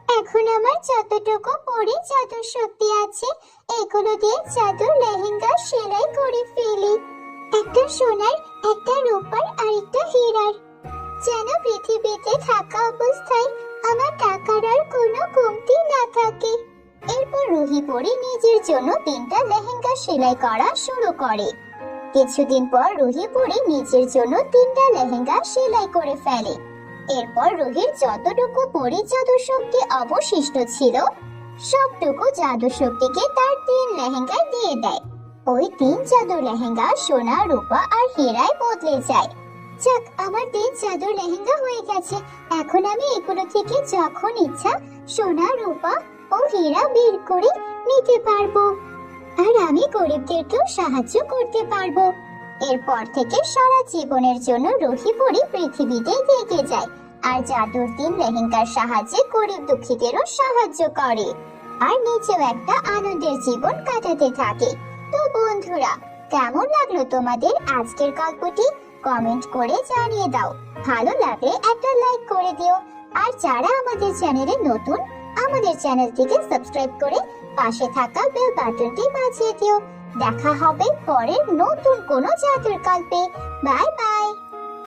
এখন আমার যতটুকু পরে জাদুর শক্তি আছে এগুলো দিয়ে জাদুর লেহেঙ্গা সেলাই করে ফেলি। একটা সোনার, একটা রূপার আর একটা হীরার, যেন পৃথিবীতে থাকা অবস্থায় আমার টাকার আর কোনো কমতি না থাকে। এরপর রুহি পরি নিজের জন্য 3টা লেহেঙ্গা সেলাই করা শুরু করে। কিছুদিন পর রুহি পরি নিজের জন্য 3টা লেহেঙ্গা সেলাই করে ফেলে। এরপর রুহির যতটুকু পরি জাদু শক্তি অবশিষ্ট ছিল সবটুকু জাদু শক্তিকে তার 3 লেহেঙ্গায় দিয়ে দেয়। ওই 3 জাদুর লেহেঙ্গা সোনা, রূপা আর হীরায় বদলে যায়। যাক, আমার 3 জাদুর লেহেঙ্গা হয়ে গেছে। এখন আমি এগুলো থেকে যখন ইচ্ছা সোনা, রূপা ও হীরা বের করে নিতে পারবো। আর আমি গরিবদেরকেও সাহায্য করতে পারবো। এরপর থেকে সারা জীবনের জন্য রুহি পরি পৃথিবীতে থেকে যায় আর জাদুর 3 লেহেঙ্গার সাহায্যে গরিব দুঃখীদেরও সাহায্য করে আর নিজেও একটা আনন্দের জীবন কাটাতে থাকে। তো বন্ধুরা, কেমন লাগলো তোমাদের আজকের গল্পটি? কমেন্ট করে জানিয়ে দাও। ভালো লাগলে একটা লাইক করে দিও। আর যারা আমাদের চ্যানেলে নতুন, আমাদের চ্যানেলটিকে সাবস্ক্রাইব করে পাশে থাকা বেল বাটনটি বাজিয়ে দিও। দেখা হবে পরের নতুন কোনো জাদুর গল্পে। Bye bye.